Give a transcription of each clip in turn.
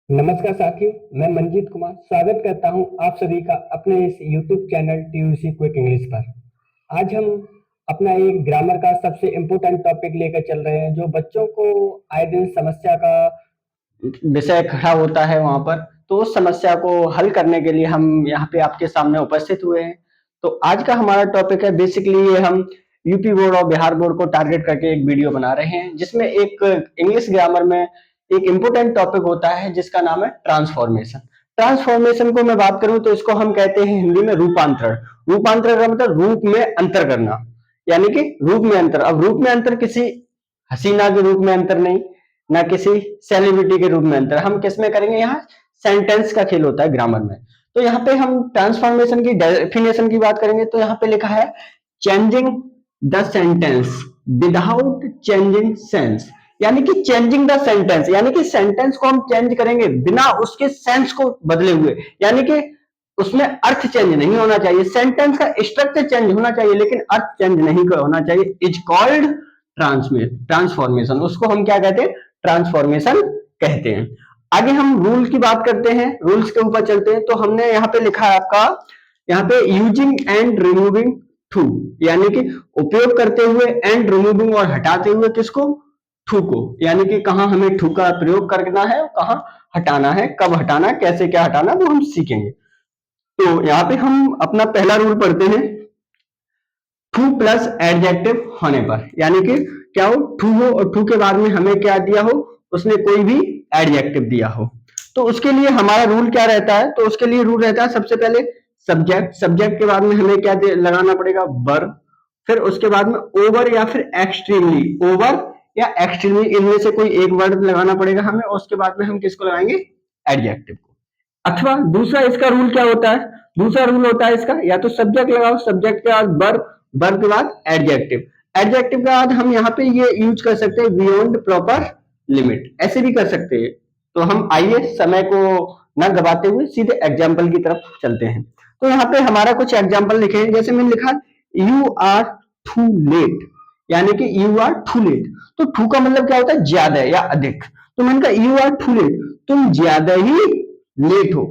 नमस्कार साथियों, मैं मंजीत कुमार स्वागत करता हूं आप सभी का अपने इस YouTube channel TUC quick English पर। आज हम अपना एक ग्रामर का सबसे इम्पोर्टेंट टॉपिक लेकर चल रहे हैं जो बच्चों को आए दिन समस्या का विषय खड़ा होता है वहां पर। तो उस समस्या को हल करने के लिए हम यहाँ पे आपके सामने उपस्थित हुए हैं। तो आज का हमारा टॉपिक है, बेसिकली ये हम यूपी बोर्ड और बिहार बोर्ड को टारगेट करके एक वीडियो बना रहे हैं जिसमें एक इंग्लिश ग्रामर में एक इम्पोर्टेंट टॉपिक होता है जिसका नाम है ट्रांसफॉर्मेशन। ट्रांसफॉर्मेशन को मैं बात करूं तो इसको हम कहते हैं हिंदी में रूपांतरण। रूपांतरण का मतलब रूप में अंतर करना, यानी कि रूप में अंतर। अब रूप में अंतर किसी हसीना के रूप में अंतर नहीं, ना किसी सेलिब्रिटी के रूप में अंतर। हम किस में करेंगे, यहाँ सेंटेंस का खेल होता है ग्रामर में। तो यहाँ पे हम ट्रांसफॉर्मेशन की डेफिनेशन की बात करेंगे तो यहाँ पे लिखा है changing the sentence without changing sense, यानी कि चेंजिंग द सेंटेंस, यानी कि सेंटेंस को हम चेंज करेंगे बिना उसके सेंस को बदले हुए, यानी कि उसमें अर्थ चेंज नहीं होना चाहिए। सेंटेंस का स्ट्रक्चर चेंज होना चाहिए लेकिन अर्थ चेंज नहीं होना चाहिए। Is called transformation. उसको हम क्या कहते हैं, ट्रांसफॉर्मेशन कहते हैं। आगे हम रूल की बात करते हैं, रूल्स के ऊपर चलते हैं। तो हमने यहाँ पे लिखा है आपका, यहाँ पे यूजिंग एंड रिमूविंग थू, यानी कि उपयोग करते हुए एंड रिमूविंग और हटाते हुए किसको, थू को, यानी कि कहाँ हमें थू का प्रयोग करना है और कहाँ हटाना है, कब हटाना है, कैसे क्या हटाना, वो हम सीखेंगे। तो यहाँ पे हम अपना पहला रूल पढ़ते हैं, टू प्लस एडजेक्टिव होने पर, यानी कि क्या हो, टू हो और टू के बाद में हमें क्या दिया हो, उसने कोई भी एडजेक्टिव दिया हो। तो उसके लिए हमारा रूल क्या रहता है, तो उसके लिए रूल रहता है सबसे पहले सब्जेक्ट। सब्जेक्ट के बाद में हमें क्या लगाना पड़ेगा, वर्ब। फिर उसके बाद में ओवर या फिर एक्सट्रीमली, ओवर या एक्सट्रीमली इनमें से कोई एक वर्ड लगाना पड़ेगा हमें, और उसके बाद में हम किसको लगाएंगे, एडजेक्टिव को। अथवा दूसरा इसका रूल क्या होता है, दूसरा रूल होता है इसका, या तो सब्जेक्ट लगाओ, सब्जेक्ट के बाद वर्ब, वर्ब के बाद एडजेक्टिव, एडजेक्टिव के बाद हम यहाँ पे ये यूज कर सकते हैं बियॉन्ड प्रॉपर लिमिट, ऐसे भी कर सकते हैं। तो हम आइए समय को ना गवाते हुए सीधे एग्जाम्पल की तरफ चलते हैं। तो यहाँ पे हमारा कुछ एग्जाम्पल लिखे हैं, जैसे मैंने लिखा यू आर टू लेट, यानी कि यू आर टू लेट। तो टू का मतलब क्या होता है, ज्यादा या अधिक। तो मैंने कहा यू आर टू लेट, तुम ज्यादा ही लेट हो,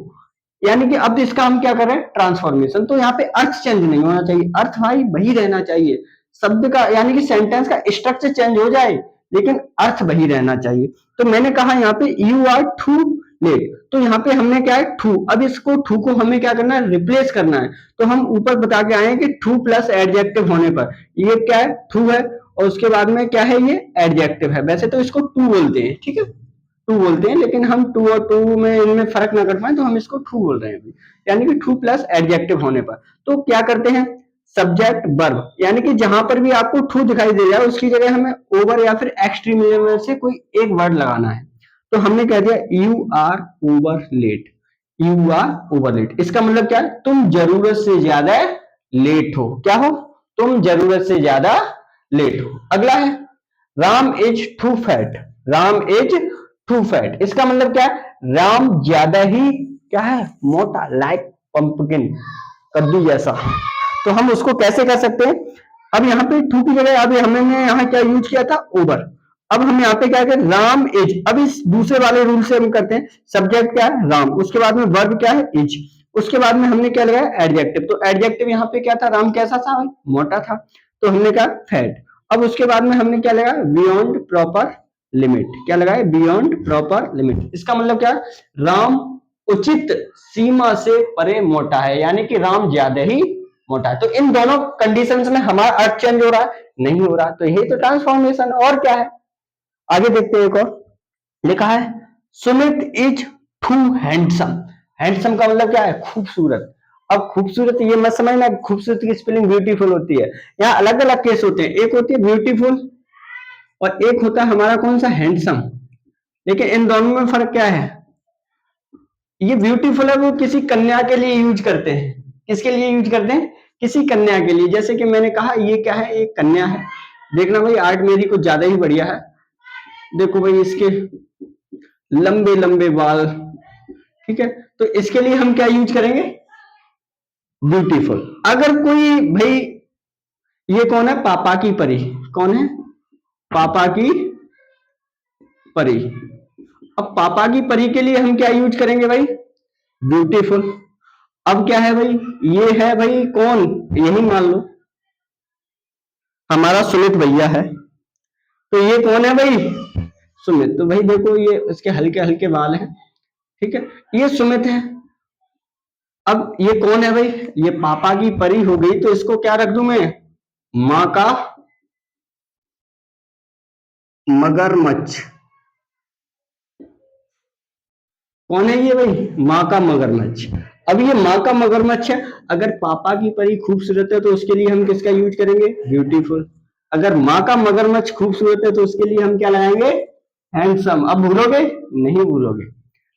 यानी कि अब इसका हम क्या कर रहे हैं, ट्रांसफॉर्मेशन। तो यहाँ पे अर्थ चेंज नहीं होना चाहिए, अर्थ भाई वही रहना चाहिए। शब्द का यानी कि सेंटेंस का स्ट्रक्चर चेंज हो जाए लेकिन अर्थ वही रहना चाहिए। तो मैंने कहा यहाँ पे यू आर टू लेट, तो यहाँ पे हमने क्या है, टू। अब इसको टू को हमें क्या करना है, रिप्लेस करना है। तो हम ऊपर बता के आए हैं कि टू प्लस एडजेक्टिव होने पर ये क्या है, टू है, और उसके बाद में क्या है, ये एडजेक्टिव है। वैसे तो इसको टू बोलते हैं, ठीक है, टू बोलते हैं, लेकिन हम टू और टू में इनमें फर्क ना कर पाए तो हम इसको टू बोल रहे हैं अभी, यानी कि टू प्लस एडजेक्टिव होने पर। तो क्या करते हैं, सब्जेक्ट वर्ब, यानी कि जहां पर भी आपको टू दिखाई दे जाए उसकी जगह हमें ओवर या फिर एक्सट्रीम में से कोई एक वर्ड लगाना है। तो हमने कह दिया you are over late, you are over late. इसका मतलब क्या है, तुम जरूरत से ज्यादा लेट हो। क्या हो, तुम जरूरत से ज्यादा लेट हो। अगला है Ram is too fat, Ram is too fat. इसका मतलब क्या है, राम ज्यादा ही क्या है, मोटा, लाइक पंपकिन, कद्दू जैसा। तो हम उसको कैसे कर सकते हैं, अब यहाँ पे टू की जगह अभी हमने यहाँ क्या यूज किया था, ओवर। अब हम यहाँ पे क्या करें, राम इज। अब इस दूसरे वाले रूल से हम करते हैं, सब्जेक्ट क्या है, राम, उसके बाद में वर्ब क्या है, इज, उसके बाद में हमने क्या लगाया, एडजेक्टिव। तो एडजेक्टिव यहाँ पे क्या था, राम कैसा था, मोटा था, तो हमने कहा फैट। अब उसके बाद में हमने क्या लगाया, बियॉन्ड प्रॉपर लिमिट। क्या लगाया, बियॉन्ड प्रॉपर लिमिट। इसका मतलब क्या है, राम उचित सीमा से परे मोटा है, यानी कि राम ज्यादा ही मोटा है। तो इन दोनों कंडीशंस में हमारा अर्थ चेंज हो रहा है, नहीं हो रहा, तो यही तो ट्रांसफॉर्मेशन और क्या है। आगे देखते हैं, एक और लिखा है Sumit is too handsome. Handsome का मतलब क्या है, खूबसूरत। अब खूबसूरत ये मत समझना खूबसूरत की स्पेलिंग ब्यूटीफुल होती है, यहाँ अलग अलग केस होते हैं। एक होती है ब्यूटीफुल और एक होता है हमारा कौन सा, हैंडसम। लेकिन इन दोनों में फर्क क्या है, ये ब्यूटीफुल है वो किसी कन्या के लिए यूज करते हैं। किसके लिए यूज करते हैं, किसी कन्या के लिए। जैसे कि मैंने कहा ये क्या है, एक कन्या है। देखना भाई आर्ट मेरी कुछ ज्यादा ही बढ़िया है। देखो भाई इसके लंबे लंबे बाल, ठीक है, तो इसके लिए हम क्या यूज करेंगे, ब्यूटीफुल। अगर कोई भाई, ये कौन है, पापा की परी, कौन है, पापा की परी, अब पापा की परी के लिए हम क्या यूज करेंगे भाई? ब्यूटीफुल। अब क्या है भाई? ये है भाई कौन? यही मान लो हमारा सुमित भैया है, तो ये कौन है भाई? सुमित। तो भाई देखो ये इसके हल्के हल्के बाल हैं, ठीक है, ये सुमित है। अब ये कौन है भाई? ये पापा की परी हो गई, तो इसको क्या रख दूं मैं? माँ का मगरमच्छ। कौन है ये भाई? माँ का मगरमच्छ। अब ये माँ का मगरमच्छ है, अगर पापा की परी खूबसूरत है तो उसके लिए हम किसका यूज करेंगे? ब्यूटीफुल। अगर माँ का मगरमच्छ खूबसूरत है तो उसके लिए हम क्या लगाएंगे? हैंडसम। अब भूलोगे? नहीं भूलोगे।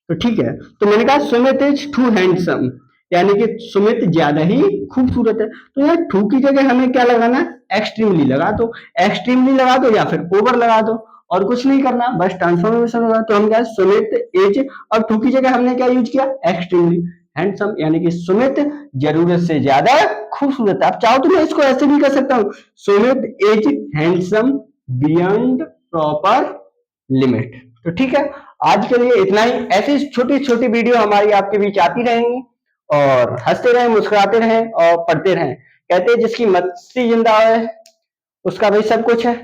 तो ठीक है, तो मैंने कहा सुमित इज टू हैंडसम, यानी कि सुमित ज्यादा ही खूबसूरत है। तो यार टू की जगह हमें क्या लगाना? एक्सट्रीमली लगा दो। एक्सट्रीमली लगा दो या फिर ओवर लगा दो, और कुछ नहीं करना, बस ट्रांसफॉर्मेशन होगा। तो हम क्या, सुमित इज, और टू की जगह हमने क्या यूज किया? एक्सट्रीमली हैंडसम, यानी कि सुमित जरूरत से ज्यादा खूबसूरत है। आप चाहो तो मैं इसको ऐसे भी कर सकता हूँ, Sumit is handsome beyond proper limit. तो ठीक है, आज के लिए इतना ही। ऐसी छोटी छोटी वीडियो हमारी आपके बीच आती रहेंगी, और हंसते रहें, मुस्कुराते रहें और पढ़ते रहें। कहते हैं जिसकी मस्ती जिंदा है उसका भाई सब कुछ है।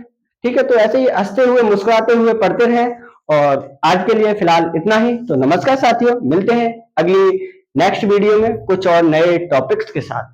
ठीक है, तो ऐसे ही हंसते हुए मुस्कुराते हुए पढ़ते रहें। और आज के लिए फिलहाल इतना ही। तो नमस्कार साथियों, मिलते हैं अगली नेक्स्ट वीडियो में कुछ और नए टॉपिक्स के साथ।